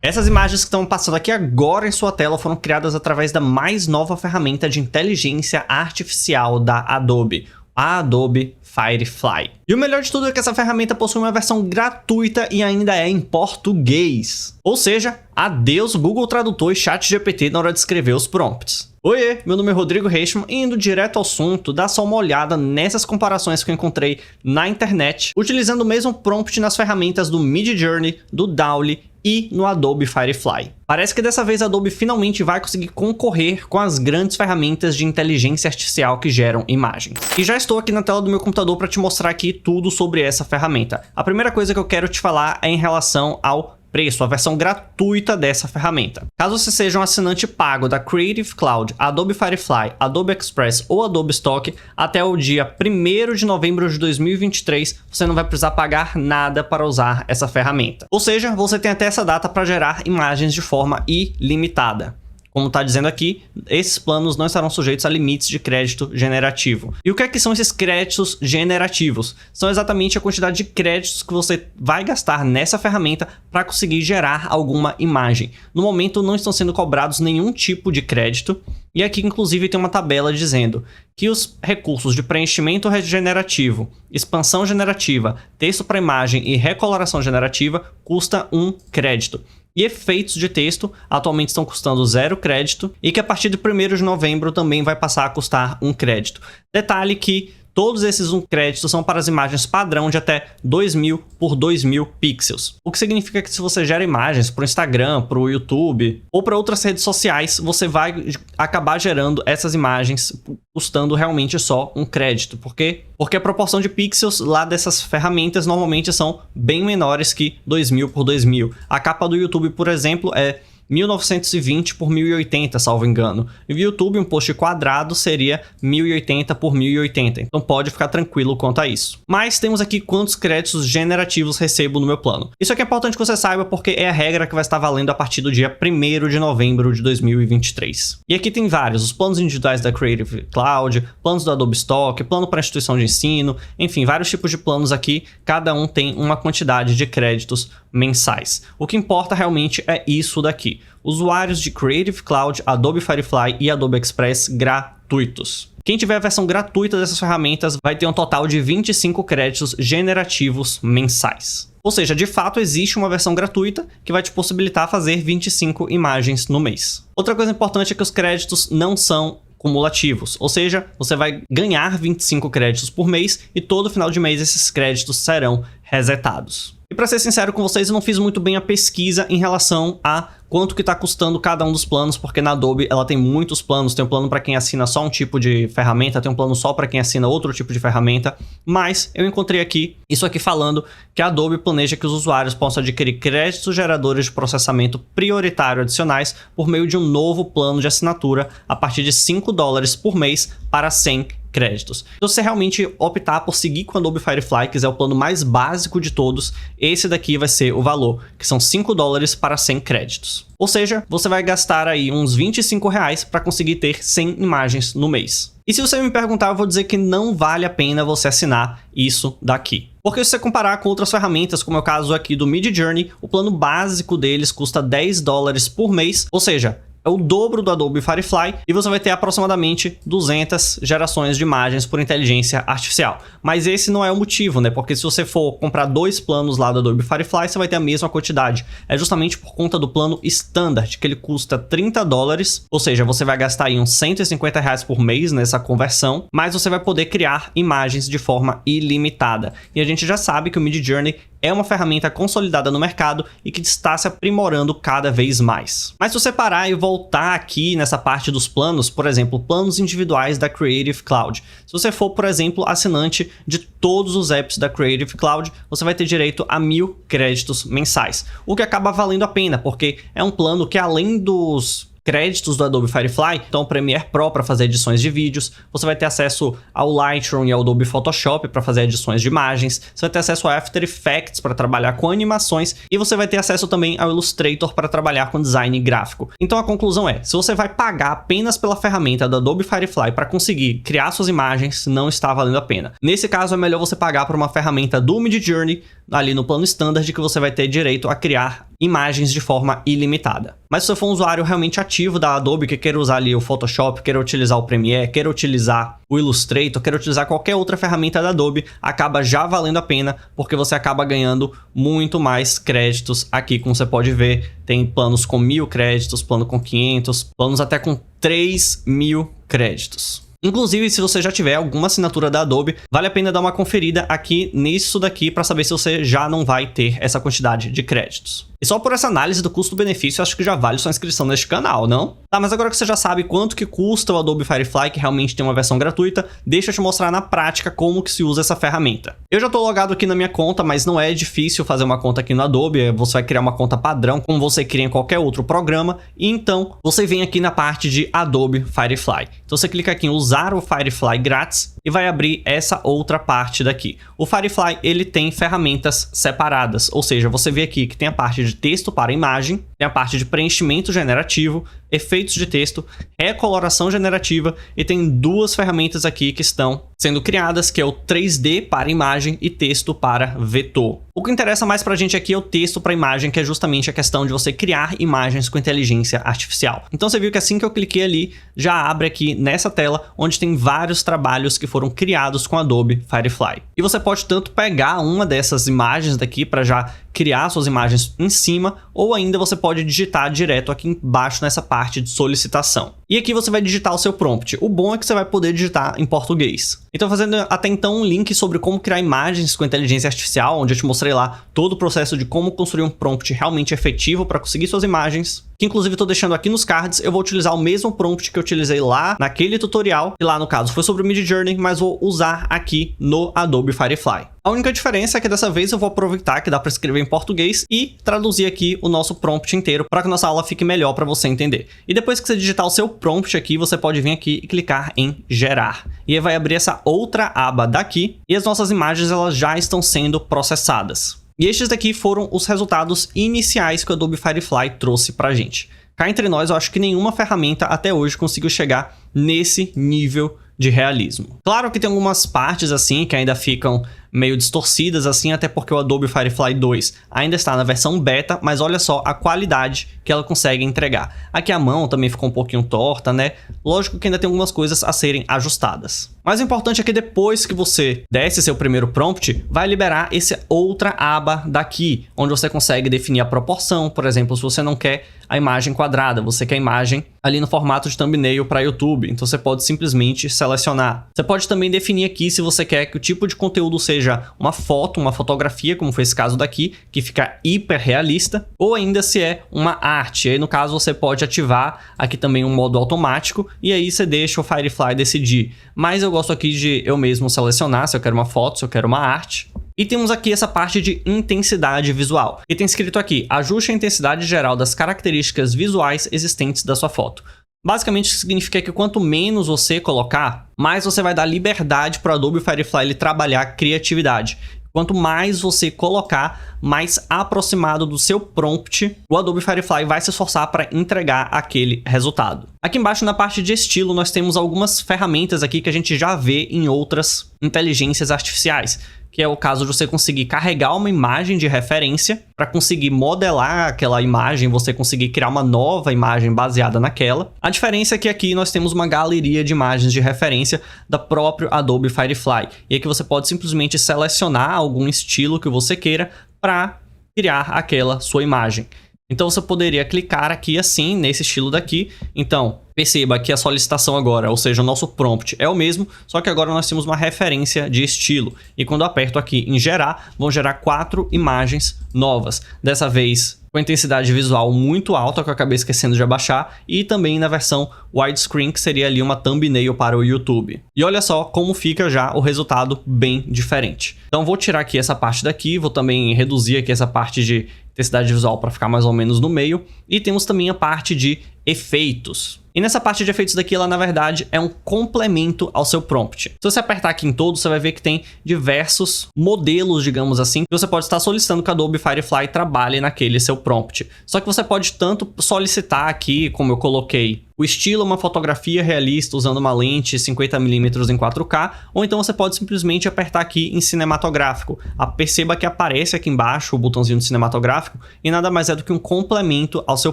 Essas imagens que estão passando aqui agora em sua tela foram criadas através da mais nova ferramenta de inteligência artificial da Adobe, a Adobe Firefly. E o melhor de tudo é que essa ferramenta possui uma versão gratuita e ainda é em português. Ou seja, adeus Google Tradutor e ChatGPT na hora de escrever os prompts. Oiê, meu nome é Rodrigo Reichmann e indo direto ao assunto, dá só uma olhada nessas comparações que eu encontrei na internet, utilizando o mesmo prompt nas ferramentas do Midjourney, do DALL-E e no Adobe Firefly. Parece que dessa vez a Adobe finalmente vai conseguir concorrer com as grandes ferramentas de inteligência artificial que geram imagens. E já estou aqui na tela do meu computador para te mostrar aqui tudo sobre essa ferramenta. A primeira coisa que eu quero te falar é em relação ao preço, a versão gratuita dessa ferramenta. Caso você seja um assinante pago da Creative Cloud, Adobe Firefly, Adobe Express ou Adobe Stock, até o dia 1º de novembro de 2023, você não vai precisar pagar nada para usar essa ferramenta. Ou seja, você tem até essa data para gerar imagens de forma ilimitada. Como está dizendo aqui, esses planos não estarão sujeitos a limites de crédito generativo. E o que é que são esses créditos generativos? São exatamente a quantidade de créditos que você vai gastar nessa ferramenta para conseguir gerar alguma imagem. No momento não estão sendo cobrados nenhum tipo de crédito. E aqui inclusive tem uma tabela dizendo que os recursos de preenchimento regenerativo, expansão generativa, texto para imagem e recoloração generativa custa 1 crédito. E efeitos de texto atualmente estão custando 0 crédito e que a partir de 1º de novembro também vai passar a custar 1 crédito. Detalhe que todos esses 1 crédito são para as imagens padrão de até 2000 por 2000 pixels. O que significa que se você gera imagens para o Instagram, para o YouTube ou para outras redes sociais, você vai acabar gerando essas imagens custando realmente só 1 crédito. Por quê? Porque a proporção de pixels lá dessas ferramentas normalmente são bem menores que 2000 por 2000. A capa do YouTube, por exemplo, é 1920 por 1080, salvo engano. E no YouTube, um post quadrado seria 1080 por 1080. Então pode ficar tranquilo quanto a isso. Mas temos aqui quantos créditos generativos recebo no meu plano. Isso aqui é importante que você saiba porque é a regra que vai estar valendo a partir do dia 1º de novembro de 2023. E aqui tem vários, os planos individuais da Creative Cloud, planos do Adobe Stock, plano para instituição de ensino, enfim, vários tipos de planos aqui, cada um tem uma quantidade de créditos mensais. O que importa realmente é isso daqui. Usuários de Creative Cloud, Adobe Firefly e Adobe Express gratuitos. Quem tiver a versão gratuita dessas ferramentas vai ter um total de 25 créditos generativos mensais. Ou seja, de fato existe uma versão gratuita que vai te possibilitar fazer 25 imagens no mês. Outra coisa importante é que os créditos não são cumulativos, ou seja, você vai ganhar 25 créditos por mês e todo final de mês esses créditos serão resetados. E para ser sincero com vocês, eu não fiz muito bem a pesquisa em relação a quanto que está custando cada um dos planos, porque na Adobe ela tem muitos planos, tem um plano para quem assina só um tipo de ferramenta, tem um plano só para quem assina outro tipo de ferramenta, mas eu encontrei aqui, isso aqui falando que a Adobe planeja que os usuários possam adquirir créditos geradores de processamento prioritário adicionais por meio de um novo plano de assinatura a partir de $5 por mês para 100 créditos. Se você realmente optar por seguir com o Adobe Firefly, quiser o plano mais básico de todos, esse daqui vai ser o valor, que são $5 para 100 créditos. Ou seja, você vai gastar aí uns R$25 para conseguir ter 100 imagens no mês. E se você me perguntar, eu vou dizer que não vale a pena você assinar isso daqui. Porque se você comparar com outras ferramentas, como é o caso aqui do Midjourney, o plano básico deles custa $10 por mês, ou seja, é o dobro do Adobe Firefly e você vai ter aproximadamente 200 gerações de imagens por inteligência artificial. Mas esse não é o motivo, né? Porque se você for comprar 2 planos lá do Adobe Firefly, você vai ter a mesma quantidade. É justamente por conta do plano Standard, que ele custa $30, ou seja, você vai gastar aí uns R$150 por mês nessa conversão, mas você vai poder criar imagens de forma ilimitada. E a gente já sabe que o Midjourney é uma ferramenta consolidada no mercado e que está se aprimorando cada vez mais. Mas se você parar e voltar aqui nessa parte dos planos, por exemplo, planos individuais da Creative Cloud. Se você for, por exemplo, assinante de todos os apps da Creative Cloud, você vai ter direito a 1000 créditos mensais, o que acaba valendo a pena, porque é um plano que além dos créditos do Adobe Firefly, então o Premiere Pro para fazer edições de vídeos, você vai ter acesso ao Lightroom e ao Adobe Photoshop para fazer edições de imagens, você vai ter acesso ao After Effects para trabalhar com animações e você vai ter acesso também ao Illustrator para trabalhar com design gráfico. Então a conclusão é, se você vai pagar apenas pela ferramenta do Adobe Firefly para conseguir criar suas imagens, não está valendo a pena. Nesse caso é melhor você pagar por uma ferramenta do Midjourney, ali no plano Standard, que você vai ter direito a criar imagens de forma ilimitada. Mas se você for um usuário realmente ativo da Adobe, que queira usar ali o Photoshop, queira utilizar o Premiere, queira utilizar o Illustrator, queira utilizar qualquer outra ferramenta da Adobe, acaba já valendo a pena, porque você acaba ganhando muito mais créditos aqui, como você pode ver. Tem planos com 1000 créditos, plano com 500, planos até com 3000 créditos. Inclusive, se você já tiver alguma assinatura da Adobe, vale a pena dar uma conferida aqui nisso daqui para saber se você já não vai ter essa quantidade de créditos. E só por essa análise do custo-benefício, acho que já vale sua inscrição neste canal, não? Tá, mas agora que você já sabe quanto que custa o Adobe Firefly, que realmente tem uma versão gratuita, deixa eu te mostrar na prática como que se usa essa ferramenta. Eu já tô logado aqui na minha conta, mas não é difícil fazer uma conta aqui no Adobe. Você vai criar uma conta padrão, como você cria em qualquer outro programa, e então você vem aqui na parte de Adobe Firefly. Então você clica aqui em usar o Firefly grátis e vai abrir essa outra parte daqui. O Firefly, ele tem ferramentas separadas, ou seja, você vê aqui que tem a parte de texto para imagem, tem a parte de preenchimento generativo, efeitos de texto, recoloração generativa, e tem duas ferramentas aqui que estão sendo criadas, que é o 3D para imagem e texto para vetor. O que interessa mais pra gente aqui é o texto para imagem, que é justamente a questão de você criar imagens com inteligência artificial. Então você viu que assim que eu cliquei ali, já abre aqui nessa tela, onde tem vários trabalhos que foram criados com Adobe Firefly. E você pode tanto pegar uma dessas imagens daqui para já criar suas imagens em cima, ou ainda você pode digitar direto aqui embaixo nessa parte de solicitação. E aqui você vai digitar o seu prompt. O bom é que você vai poder digitar em português. Então, fazendo até então um link sobre como criar imagens com inteligência artificial, onde eu te mostrei lá todo o processo de como construir um prompt realmente efetivo para conseguir suas imagens, que inclusive estou deixando aqui nos cards. Eu vou utilizar o mesmo prompt que eu utilizei lá naquele tutorial, que lá no caso foi sobre o Midjourney, mas vou usar aqui no Adobe Firefly. A única diferença é que dessa vez eu vou aproveitar que dá para escrever em português e traduzir aqui o nosso prompt inteiro para que a nossa aula fique melhor para você entender. E depois que você digitar o seu prompt aqui, você pode vir aqui e clicar em gerar. E aí vai abrir essa outra aba daqui e as nossas imagens elas já estão sendo processadas. E estes daqui foram os resultados iniciais que o Adobe Firefly trouxe pra gente. Cá entre nós, eu acho que nenhuma ferramenta até hoje conseguiu chegar nesse nível de realismo. Claro que tem algumas partes assim que ainda ficam meio distorcidas assim, até porque o Adobe Firefly 2 ainda está na versão beta, mas olha só a qualidade que ela consegue entregar. Aqui a mão também ficou um pouquinho torta, né? Lógico que ainda tem algumas coisas a serem ajustadas. Mas o importante é que depois que você desce seu primeiro prompt, vai liberar essa outra aba daqui, onde você consegue definir a proporção. Por exemplo, se você não quer a imagem quadrada, você quer a imagem ali no formato de thumbnail para YouTube, então você pode simplesmente selecionar. Você pode também definir aqui se você quer que o tipo de conteúdo seja uma foto, uma fotografia, como foi esse caso daqui, que fica hiper realista, ou ainda se é uma arte. E aí no caso você pode ativar aqui também um modo automático, e aí você deixa o Firefly decidir. Mas eu gosto aqui de eu mesmo selecionar se eu quero uma foto, se eu quero uma arte. E temos aqui essa parte de intensidade visual. E tem escrito aqui, ajuste a intensidade geral das características visuais existentes da sua foto. Basicamente significa que quanto menos você colocar, mais você vai dar liberdade para o Adobe Firefly ele trabalhar a criatividade. Quanto mais você colocar, mais aproximado do seu prompt, o Adobe Firefly vai se esforçar para entregar aquele resultado. Aqui embaixo na parte de estilo nós temos algumas ferramentas aqui que a gente já vê em outras inteligências artificiais, que é o caso de você conseguir carregar uma imagem de referência para conseguir modelar aquela imagem, você conseguir criar uma nova imagem baseada naquela. A diferença é que aqui nós temos uma galeria de imagens de referência da própria Adobe Firefly. E aqui você pode simplesmente selecionar algum estilo que você queira para criar aquela sua imagem. Então você poderia clicar aqui assim, nesse estilo daqui. Então, perceba que a solicitação agora, ou seja, o nosso prompt é o mesmo, só que agora nós temos uma referência de estilo. E quando eu aperto aqui em gerar, vão gerar 4 imagens novas. Dessa vez com a intensidade visual muito alta, que eu acabei esquecendo de abaixar, e também na versão widescreen, que seria ali uma thumbnail para o YouTube. E olha só como fica já o resultado bem diferente. Então vou tirar aqui essa parte daqui, vou também reduzir aqui essa parte de intensidade visual para ficar mais ou menos no meio. E temos também a parte de efeitos. E nessa parte de efeitos daqui, ela na verdade é um complemento ao seu prompt. Se você apertar aqui em todos, você vai ver que tem diversos modelos, digamos assim, que você pode estar solicitando que a Adobe Firefly trabalhe naquele seu prompt. Só que você pode tanto solicitar aqui, como eu coloquei, o estilo é uma fotografia realista usando uma lente 50mm em 4K, ou então você pode simplesmente apertar aqui em cinematográfico. Perceba que aparece aqui embaixo o botãozinho de cinematográfico e nada mais é do que um complemento ao seu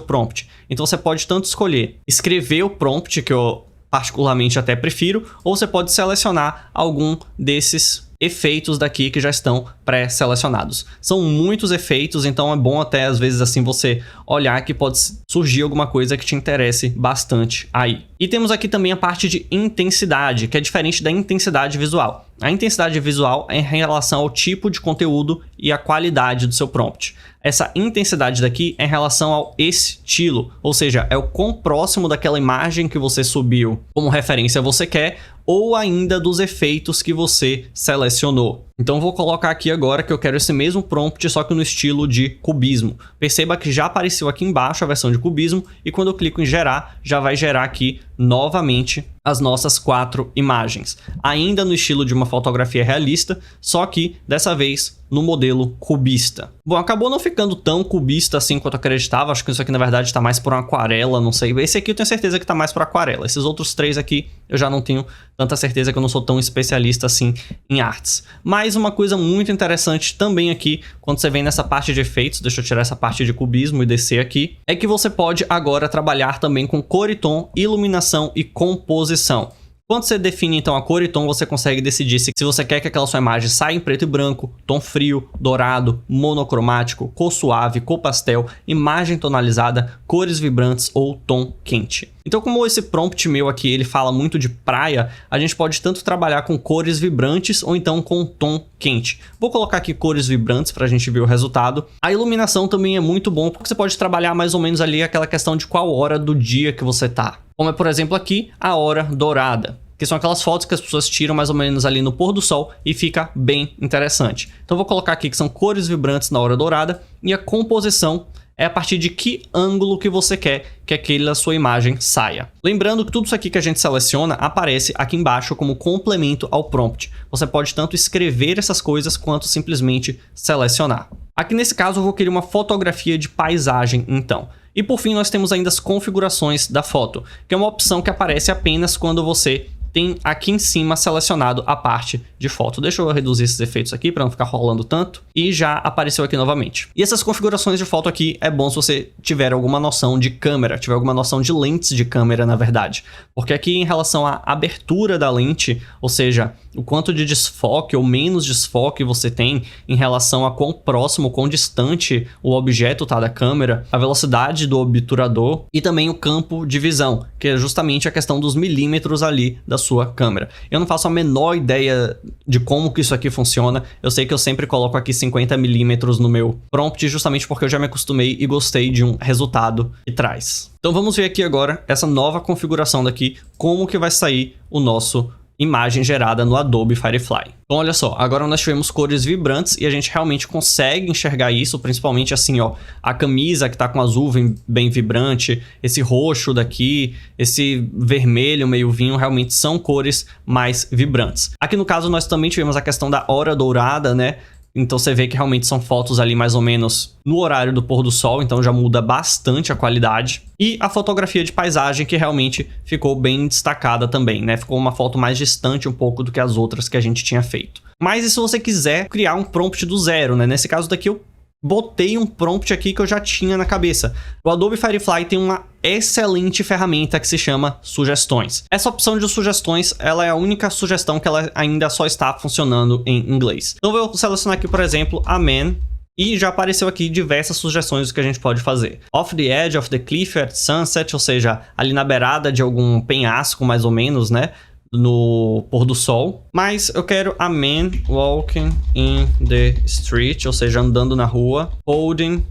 prompt. Então você pode tanto escolher escrever o prompt, que eu particularmente até prefiro, ou você pode selecionar algum desses efeitos daqui que já estão pré-selecionados. São muitos efeitos, então é bom até às vezes assim você olhar que pode surgir alguma coisa que te interesse bastante aí. E temos aqui também a parte de intensidade, que é diferente da intensidade visual. A intensidade visual é em relação ao tipo de conteúdo e a qualidade do seu prompt. Essa intensidade daqui é em relação ao estilo, ou seja, é o quão próximo daquela imagem que você subiu como referência você quer, ou ainda dos efeitos que você selecionou. Então vou colocar aqui agora que eu quero esse mesmo prompt, só que no estilo de cubismo. Perceba que já apareceu aqui embaixo a versão de cubismo, e quando eu clico em gerar, já vai gerar aqui novamente as nossas 4 imagens. Ainda no estilo de uma fotografia realista, só que dessa vez no modelo cubista. Bom, acabou não ficando tão cubista assim quanto eu acreditava. Acho que isso aqui na verdade está mais por uma aquarela, não sei. Esse aqui eu tenho certeza que está mais por aquarela. Esses outros 3 aqui eu já não tenho tanta certeza, que eu não sou tão especialista assim em artes. Mas uma coisa muito interessante também aqui, quando você vem nessa parte de efeitos, deixa eu tirar essa parte de cubismo e descer aqui, é que você pode agora trabalhar também com cor e tom, iluminação e composição. Quando você define então a cor e tom, você consegue decidir se você quer que aquela sua imagem saia em preto e branco, tom frio, dourado, monocromático, cor suave, cor pastel, imagem tonalizada, cores vibrantes ou tom quente. Então, como esse prompt meu aqui ele fala muito de praia, a gente pode tanto trabalhar com cores vibrantes ou então com tom quente. Vou colocar aqui cores vibrantes para a gente ver o resultado. A iluminação também é muito bom, porque você pode trabalhar mais ou menos ali aquela questão de qual hora do dia que você tá. Como é, por exemplo, aqui, a hora dourada, que são aquelas fotos que as pessoas tiram mais ou menos ali no pôr do sol e fica bem interessante. Então, vou colocar aqui que são cores vibrantes na hora dourada, e a composição é a partir de que ângulo que você quer que aquela sua imagem saia. Lembrando que tudo isso aqui que a gente seleciona aparece aqui embaixo como complemento ao prompt. Você pode tanto escrever essas coisas quanto simplesmente selecionar. Aqui nesse caso eu vou querer uma fotografia de paisagem então. E por fim nós temos ainda as configurações da foto, que é uma opção que aparece apenas quando você tem aqui em cima selecionado a parte de foto. Deixa eu reduzir esses efeitos aqui para não ficar rolando tanto. E já apareceu aqui novamente. E essas configurações de foto aqui é bom se você tiver alguma noção de câmera, tiver alguma noção de lentes de câmera, na verdade. Porque aqui em relação à abertura da lente, ou seja, o quanto de desfoque ou menos desfoque você tem em relação a quão próximo, quão distante o objeto tá da câmera, a velocidade do obturador e também o campo de visão, que é justamente a questão dos milímetros ali da sua câmera. Eu não faço a menor ideia de como que isso aqui funciona. Eu sei que eu sempre coloco aqui 50mm no meu prompt, justamente porque eu já me acostumei e gostei de um resultado que traz. Então vamos ver aqui agora essa nova configuração daqui, como que vai sair o nosso imagem gerada no Adobe Firefly. Então olha só, agora nós tivemos cores vibrantes e a gente realmente consegue enxergar isso, principalmente assim, ó, a camisa que tá com azul bem vibrante, esse roxo daqui, esse vermelho meio vinho, realmente são cores mais vibrantes. Aqui no caso nós também tivemos a questão da hora dourada, né? Então você vê que realmente são fotos ali mais ou menos no horário do pôr do sol, então já muda bastante a qualidade. E a fotografia de paisagem que realmente ficou bem destacada também, né? Ficou uma foto mais distante um pouco do que as outras que a gente tinha feito. Mas e se você quiser criar um prompt do zero, né? Nesse caso daqui eu botei um prompt aqui que eu já tinha na cabeça. O Adobe Firefly tem uma excelente ferramenta que se chama sugestões. Essa opção de sugestões, ela é a única sugestão que ela ainda só está funcionando em inglês. Então eu vou selecionar aqui, por exemplo, Amen, e já apareceu aqui diversas sugestões do que a gente pode fazer. Off the edge of the cliff at sunset, ou seja, ali na beirada de algum penhasco mais ou menos, né? No pôr do sol. Mas eu quero a man walking in the street, ou seja, andando na rua, holding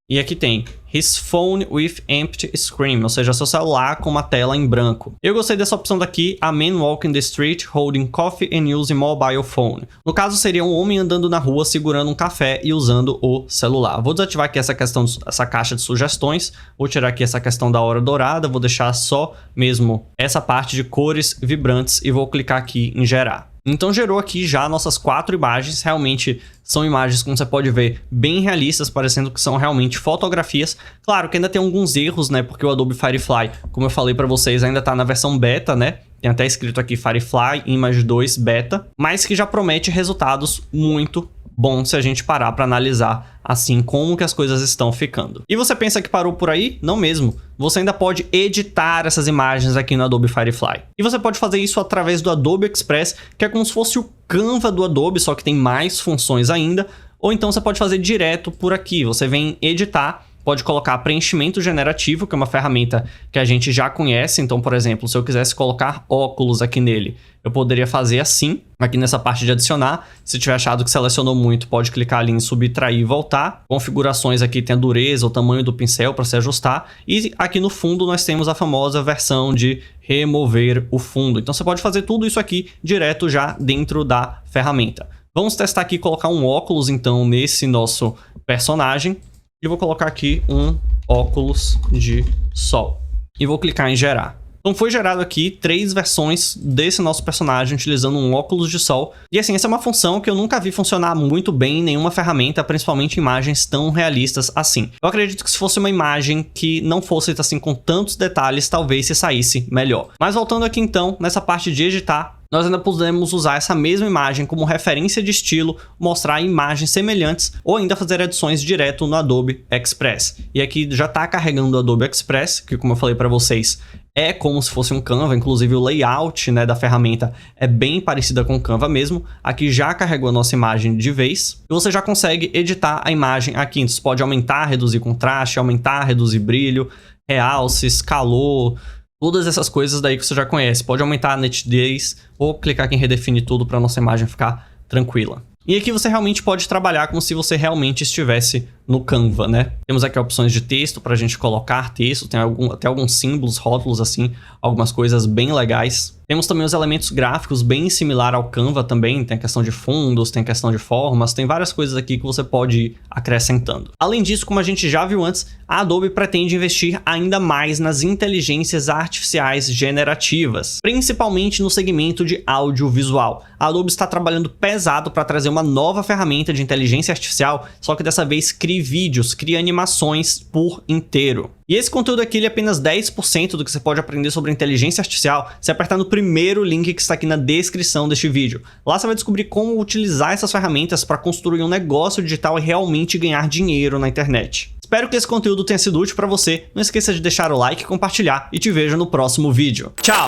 E aqui tem His phone with empty screen, ou seja, seu celular com uma tela em branco. Eu gostei dessa opção daqui, a man walking the street holding coffee and using mobile phone. No caso, seria um homem andando na rua segurando um café e usando o celular. Vou desativar aqui essa caixa de sugestões, vou tirar aqui essa questão da hora dourada, vou deixar só mesmo essa parte de cores vibrantes e vou clicar aqui em gerar. Então gerou aqui já nossas 4 imagens, realmente são imagens, como você pode ver, bem realistas, parecendo que são realmente fotografias. Claro que ainda tem alguns erros, né, porque o Adobe Firefly, como eu falei para vocês, ainda está na versão beta, né, tem até escrito aqui Firefly Image 2 Beta, mas que já promete resultados muito bons se a gente parar para analisar assim como que as coisas estão ficando. E você pensa que parou por aí? Não mesmo. Você ainda pode editar essas imagens aqui no Adobe Firefly. E você pode fazer isso através do Adobe Express, que é como se fosse o Canva do Adobe, só que tem mais funções ainda. Ou então você pode fazer direto por aqui. Você vem editar, pode colocar preenchimento generativo, que é uma ferramenta que a gente já conhece. Então, por exemplo, se eu quisesse colocar óculos aqui nele, eu poderia fazer assim, aqui nessa parte de adicionar. Se tiver achado que selecionou muito, pode clicar ali em subtrair e voltar. Configurações aqui tem a dureza, o tamanho do pincel para se ajustar. E aqui no fundo nós temos a famosa versão de remover o fundo. Então você pode fazer tudo isso aqui direto já dentro da ferramenta. Vamos testar aqui, colocar um óculos então nesse nosso personagem. E vou colocar aqui um óculos de sol. E vou clicar em gerar. Então foi gerado aqui 3 versões desse nosso personagem utilizando um óculos de sol. E assim, essa é uma função que eu nunca vi funcionar muito bem em nenhuma ferramenta, principalmente imagens tão realistas assim. Eu acredito que se fosse uma imagem que não fosse assim com tantos detalhes, talvez se saísse melhor. Mas voltando aqui então, nessa parte de editar, nós ainda podemos usar essa mesma imagem como referência de estilo, mostrar imagens semelhantes ou ainda fazer edições direto no Adobe Express. E aqui já está carregando o Adobe Express, que como eu falei para vocês, é como se fosse um Canva, inclusive o layout, né, da ferramenta é bem parecida com o Canva mesmo. Aqui já carregou a nossa imagem de vez. E você já consegue editar a imagem aqui. Então, você pode aumentar, reduzir contraste, aumentar, reduzir brilho, realces, calor... Todas essas coisas daí que você já conhece. Pode aumentar a nitidez ou clicar aqui em redefinir tudo para nossa imagem ficar tranquila. E aqui você realmente pode trabalhar como se você realmente estivesse no Canva, né? Temos aqui opções de texto para a gente colocar texto, tem até alguns símbolos, rótulos assim, algumas coisas bem legais. Temos também os elementos gráficos bem similar ao Canva também, tem a questão de fundos, tem a questão de formas, tem várias coisas aqui que você pode ir acrescentando. Além disso, como a gente já viu antes, a Adobe pretende investir ainda mais nas inteligências artificiais generativas, principalmente no segmento de audiovisual. A Adobe está trabalhando pesado para trazer uma nova ferramenta de inteligência artificial, só que dessa vez cria vídeos, cria animações por inteiro. E esse conteúdo aqui ele é apenas 10% do que você pode aprender sobre inteligência artificial se apertar no primeiro link que está aqui na descrição deste vídeo. Lá você vai descobrir como utilizar essas ferramentas para construir um negócio digital e realmente ganhar dinheiro na internet. Espero que esse conteúdo tenha sido útil para você. Não esqueça de deixar o like, compartilhar e te vejo no próximo vídeo. Tchau!